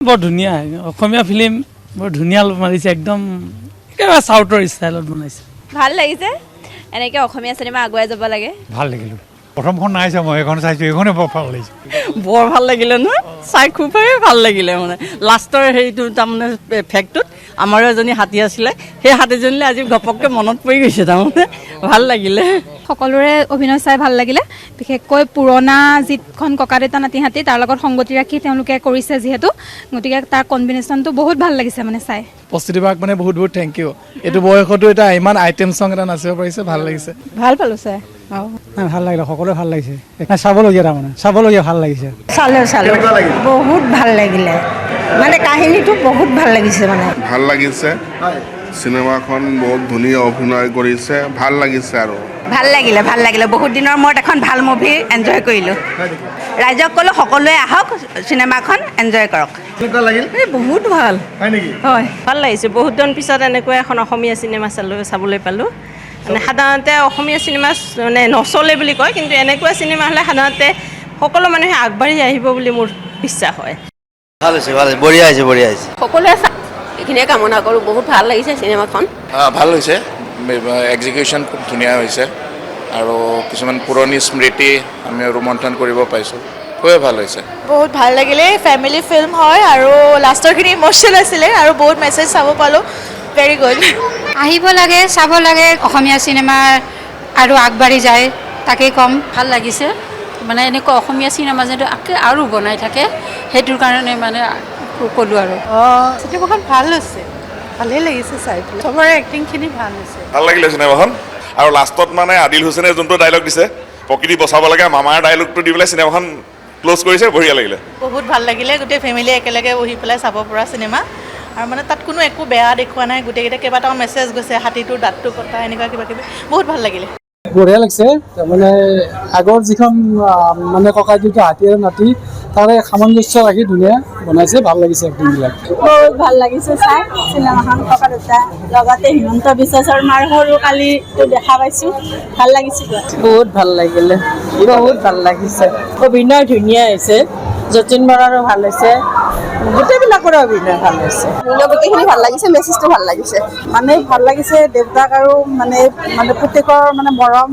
বৰ ধুনীয়া অসমীয়া ফিল্ম বৰ ধুনীয়া মাৰিছে একদম একেবাৰে সাউথৰ ষ্টাইলত বনাইছে ভাল লাগিছে এনেকৈ অসমীয়া চিনেমা আগুৱাই যাব লাগে ভাল লাগিল প্ৰথমখন নাই চাই মই এখন চাইছোঁ এইখনে বৰ ভাল লাগিছে বৰ ভাল লাগিলে নহয় চাই খুবেই ভাল লাগিলে মানে লাষ্টৰ হেৰিটো তাৰমানে ফেক্টটোত আমাৰো এজনী হাতী আছিলে সেই হাতীজনীলৈ আজি ঘপককৈ মনত পৰি গৈছে তাৰমানে ভাল লাগিলে সকলোৰে অভিনয় চাই ভাল লাগিলে বিশেষকৈ পুৰণা যিখন ককা দেউতা নাতি হাতী তাৰ লগত সংগতি ৰাখি তেওঁলোকে কৰিছে যিহেতু গতিকে তাৰ কম্বিনেশ্যনটো বহুত ভাল লাগিছে মানে চাই প্ৰস্তুতি বাক মানে বহুত বহুত থেংক ইউ এইটো বয়সতো এটা ইমান আইটেম চং এটা নাচিব পাৰিছে ভাল লাগিছে ভাল পালোঁ চাই ভাল লাগিলে সকলোৱে ভাল লাগিছে চাবলগীয়া তাৰমানে চাবলগীয়া ভাল লাগিছে চালো বহুত ভাল লাগিলে মানে কাহিনীটো বহুত ভাল লাগিছে মানে ভাল লাগিছে চিনেমাখন বহুত ধুনীয়া অভিনয় কৰিছে ভাল লাগিছে আৰু ভাল লাগিলে বহুত দিনৰ মূৰত এখন ভাল মুভি এনজয় কৰিলোঁ ৰাইজক ক'লো সকলোৱে আহক চিনেমাখন এনজয় কৰক বহুত ভাল হয় ভাল লাগিছে বহুত দিন পিছত এনেকুৱা এখন অসমীয়া চিনেমা চাবলৈ পালোঁ মানে সাধাৰণতে অসমীয়া চিনেমা মানে নচলে বুলি কয় কিন্তু এনেকুৱা চিনেমা হ'লে সাধাৰণতে সকলো মানুহে আগবাঢ়ি আহিব বুলি মোৰ বিশ্বাস হয় ভাল হৈছে বঢ়িয়া হৈছে সকলোৱে এইখিনিয়ে কামনা কৰোঁ বহুত ভাল লাগিছে চিনেমাখন ভাল হৈছে এক্সিকিউশ্যন খুব ধুনীয়া হৈছে আৰু কিছুমান পুৰণি স্মৃতি আমি ৰোমন্থন কৰিব পাইছোঁ খুবেই ভাল হৈছে বহুত ভাল লাগিলে ফেমিলি ফিল্ম হয় আৰু লাষ্টৰখিনি ইম'চনেল আছিলে আৰু বহুত মেছেজ চাব পালোঁ ভেৰি গুড আহিব লাগে চাব লাগে অসমীয়া চিনেমা আৰু আগবাঢ়ি যায় তাকেই ক'ম ভাল লাগিছে মানে এনেকুৱা অসমীয়া চিনেমা যেন আৰু বনাই থাকে সেইটোৰ কাৰণে মানে ক'লোঁ আৰু চিনেমাখন ভাল হৈছে ভালেই লাগিছে চাই পেলাই চবৰে এক্টিংখিনি ভাল হৈছে ভাল লাগিলে চিনেমাখন আৰু লাষ্টত মানে আদিল হুছেইনে যোনটো ডাইলগ দিছে প্ৰকৃতি বচাব লাগে মামাৰ ডাইলগটো দি পেলাই চিনেমাখন ক্ল'জ কৰিছে বঢ়িয়া লাগিলে বহুত ভাল লাগিলে গোটেই ফেমিলি একেলগে বহি পেলাই চাব পৰা চিনেমা আৰু মানে তাত কোনো একো বেয়া দেখুওৱা নাই গোটেইকেইটা কেইবাটাও মেছেজ গৈছে হাতীটোৰ দাঁতটো কটা এনেকুৱা কিবা কিবি বহুত ভাল লাগিলে বঢ়িয়া লাগিছে মানে আগৰ যিখন মানে ককা দেউতা হাতী আৰু নাতি তাৰে সামঞ্জস্য ৰাখি ধুনীয়া বনাইছে ভাল লাগিছে এক্টিংবিলাক বহুত ভাল লাগিছে চাই চিনেমাখন ককা দেউতা লগতে হিমন্ত বিশ্ব শৰ্মাৰ সৰু কালিটো দেখা পাইছোঁ ভাল লাগিছে বহুত ভাল লাগিলে বহুত ভাল লাগিছে অভিনয় ধুনীয়া হৈছে যতীন বৰাৰো ভাল হৈছে গোটেইবিলাকৰে অভিনয় ভাল হৈছে গোটেইখিনি ভাল লাগিছে মেছেজটো ভাল লাগিছে মানে ভাল লাগিছে দেউতাক আৰু মানে পুতেকৰ মানে মৰম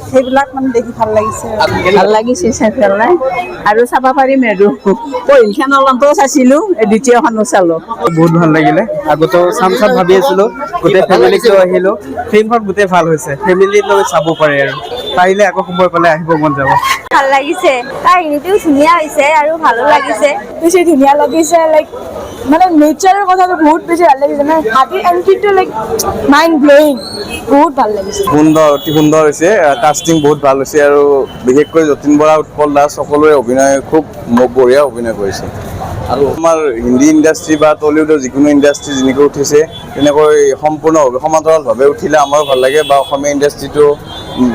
সেইবিলাক মানে দেখি ভাল লাগিছে ভাল লাগিছে চাই পেলাই আৰু চাব পাৰিম আৰু পহিলখন অলপও চাইছিলোঁ দ্বিতীয়খনো চালোঁ বহুত ভাল লাগিলে আগতেও চাম ভাবি আছিলোঁ গোটেই ফেমিলিকেও আহিলোঁ ফিল্মখন গোটেই ভাল হৈছে ফেমিলিৰ লগত চাব পাৰে আৰু পাৰিলে আকৌ সময় পালে আহিব মন যাব ভাল লাগিছে কাহিনীটোও ধুনীয়া হৈছে আৰু ভালো লাগিছে বেছি ধুনীয়া লাগিছে লাইক মানে নেচাৰৰ কথাটো বহুত বেছি ভাল লাগিছে মানে হাতীৰ এণ্ট্ৰিটো লাইক মাইণ্ড ব্লয়িং বহুত ভাল লাগিছে অতি সুন্দৰ হৈছে কাষ্টিং বহুত ভাল হৈছে আৰু বিশেষকৈ যতীন বৰা উৎপল দাস সকলোৰে অভিনয় খুব বঢ়িয়া অভিনয় কৰিছে আৰু আমাৰ হিন্দী ইণ্ডাষ্ট্ৰি বা টলিউডৰ যিকোনো ইণ্ডাষ্ট্ৰি যেনেকৈ উঠিছে তেনেকৈ সম্পূৰ্ণভাৱে সমান্তৰালভাৱে উঠিলে আমাৰো ভাল লাগে বা অসমীয়া ইণ্ডাষ্ট্ৰিটো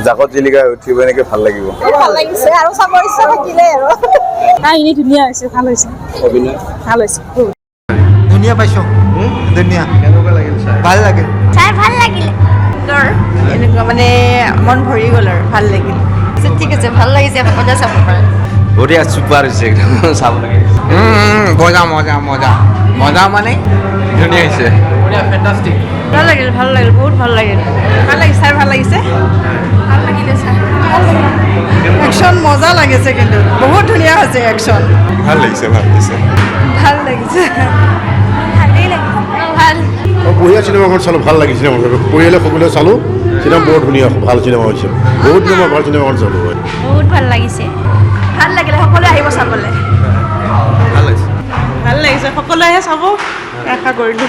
জাকত জিলিকা হৈ উঠিব এনেকৈ ভাল লাগিব ভাল লাগিছে আৰু চাব ইচ্ছা থাকিলে আৰু কাহিনী ধুনীয়া হৈছে ভাল হৈছে অভিনয় ভাল হৈছে ধুনীয়া পাইছোঁ ধুনীয়া কেনেকুৱা লাগিল ভাল লাগে চাই ভাল লাগিলে এনেকুৱা মানে মন ভৰি গ'ল আৰু ভাল লাগিল ঠিক আছে ভাল লাগিছে সকলোৱে চাব পাৰে বঢ়িয়া চুপাৰ হৈছে একদম চাব লাগে মজা মানে ধুনীয়া হৈছে ভাল লাগিল বহুত ভাল লাগিল চাই ভাল লাগিছে একশ্যন মজা লাগিছে কিন্তু বহুত ধুনীয়া হৈছে একশ্যন ভাল লাগিছে ভাল লাগিছে ভাল বঢ়িয়া চিনেমাখন চালোঁ ভাল লাগিছে চিনেমাখন পৰিয়ালে সকলোৱে চালোঁ চিনেমা বৰ ধুনীয়া ভাল চিনেমা হৈছে বহুত দিনৰ মই ভাল চিনেমাখন চালোঁ বহুত ভাল লাগিছে ভাল লাগিলে সকলোৱে আহিব চাবলৈ ভাল লাগিছে সকলোৱে চাব আশা কৰিলোঁ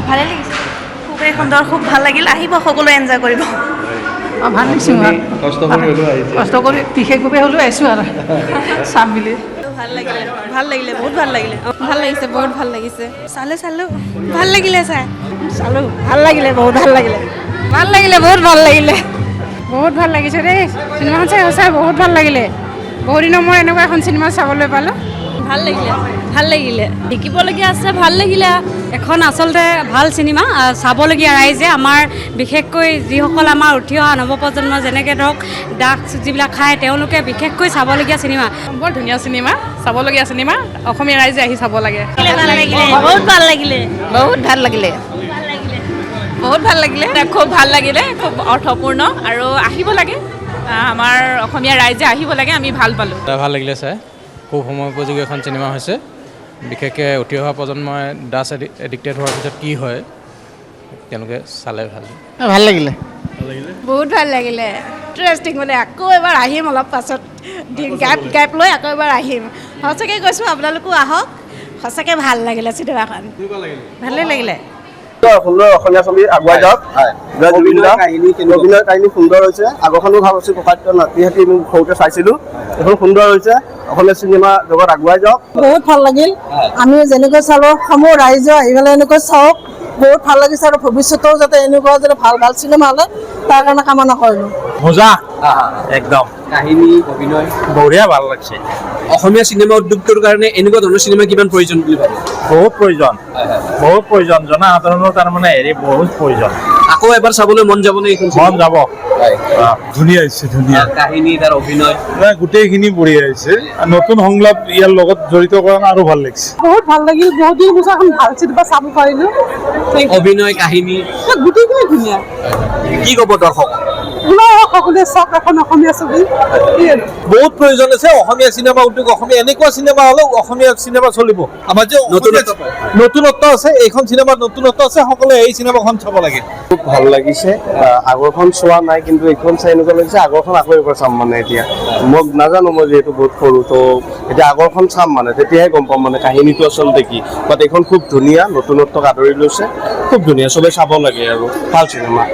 ভালে লাগিছে খুবেই সুন্দৰ খুব ভাল লাগিল আহিব সকলোৱে এনজয় কৰিব ভাল লাগিছে কষ্ট কৰি বিশেষভাৱে হ'লেও আহিছোঁ আৰু চাম বুলি ভাল লাগিলে বহুত ভাল লাগিলে ভাল লাগিছে বহুত ভাল লাগিছে চালোঁ ভাল লাগিলে চাই চালোঁ ভাল লাগিলে বহুত ভাল লাগিলে বহুত ভাল লাগিছে দেই চিনেমাখন চাই সঁচাই বহুত ভাল লাগিলে বহুত দিনৰ মই এনেকুৱা এখন চিনেমা চাবলৈ পালোঁ ভাল লাগিলে শিকিবলগীয়া আছে ভাল লাগিলে এখন আচলতে ভাল চিনেমা চাবলগীয়া ৰাইজে আমাৰ বিশেষকৈ যিসকল আমাৰ উঠি অহা নৱপ্ৰজন্ম যেনেকৈ ধৰক ড্ৰাগছ যিবিলাক খায় তেওঁলোকে বিশেষকৈ চাবলগীয়া চিনেমা বৰ ধুনীয়া চিনেমা চাবলগীয়া চিনেমা অসমীয়া ৰাইজে আহি চাব লাগে বহুত ভাল লাগিলে বহুত ভাল লাগিলে বহুত ভাল লাগিলে খুব ভাল লাগিলে খুব অৰ্থপূৰ্ণ আৰু আহিব লাগে আমাৰ অসমীয়া ৰাইজে আহিব লাগে আমি ভাল পালোঁ ভাল লাগিলে চাই খুব সময় উপযোগী এখন চিনেমা হৈছে বিশেষকৈ উঠি অহা প্ৰজন্মই ড্ৰাগছ এডিক্টেড হোৱাৰ পিছত কি হয় তেওঁলোকে চালে ভাল লাগিলে বহুত ভাল লাগিলে ইণ্টাৰেষ্টিং মানে আকৌ এবাৰ আহিম অলপ পাছত গেপ লৈ আকৌ এবাৰ আহিম সঁচাকৈ কৈছোঁ আপোনালোকো আহক সঁচাকৈ ভাল লাগিলে চিনেমাখন ভালেই লাগিলে সুন্দৰ অসমীয়া ছবি আগুৱাই যাওক অভিনয় কাহিনী সুন্দৰ হৈছে আগৰখনো ভাল হৈছে ককাইদেউ নাতি হাতী সৰুতে চাইছিলোঁ এখন সুন্দৰ হৈছে অসমীয়া চিনেমা জগত আগুৱাই যাওক বহুত ভাল লাগিল আমি যেনেকৈ চালোঁ সমূহ ৰাইজে আহি পেলাই এনেকৈ চাওক বহুত ভাল লাগিছে আৰু ভৱিষ্যতেও যাতে এনেকুৱা যাতে ভাল ভাল চিনেমা হ'লে তাৰ কাৰণে কামনা কৰিলোঁ মজা একদম কাহিনী অভিনয় বঢ়িয়া ভাল লাগছে অসমীয়া চিনেমা উদ্যোগটোৰ কাৰণে এনেকুৱা ধৰণৰ চিনেমা কিমান প্ৰয়োজন বুলি ভাবে বহুত প্ৰয়োজন জনসাধাৰণৰ তাৰমানে বহুত প্ৰয়োজন আকৌ এবাৰ চাবলৈ মন যাবনে এইখন মন যাব ধুনীয়া হৈছে ধুনীয়া কাহিনী তাৰ অভিনয় গোটেইখিনি বঢ়িয়া হৈছে নতুন সংলাপ ইয়াৰ লগত জড়িত কৰা আৰু ভাল লাগিছে বহুত ভাল লাগিল বহুত দিন পিছত এখন ভাল চিনেমা চাব পাৰিলোঁ অভিনয় কাহিনী গোটেইখিনি ধুনীয়া কি ক'ব দৰ্শক সকলোৱে চাওক এখন অসমীয়া ছবি বহুত প্ৰয়োজন আছে অসমীয়া চিনেমা উদ্যোগ অসমীয়া এনেকুৱা চিনেমা হ'লেও অসমীয়া চিনেমা চলিব আমাৰ যে নতুনত্ব আছে এইখন চিনেমাত নতুনত্ব আছে সকলোৱে এই চিনেমাখন চাব লাগে খুব ভাল লাগিছে আগৰখন চোৱা নাই কিন্তু এইখন চাই এনেকুৱা লাগিছে আগৰখন আকৌ এবাৰ চাম মানে এতিয়া মই নাজানো মই যিহেতু বহুত সৰু তো এতিয়া আগৰখন চাম মানে তেতিয়াহে গম পাম মানে কাহিনীটো আচলতে কি বাট এইখন খুব ধুনীয়া নতুনত্বক আদৰি লৈছে খুব ধুনীয়া চবে চাব লাগে আৰু ভাল চিনেমা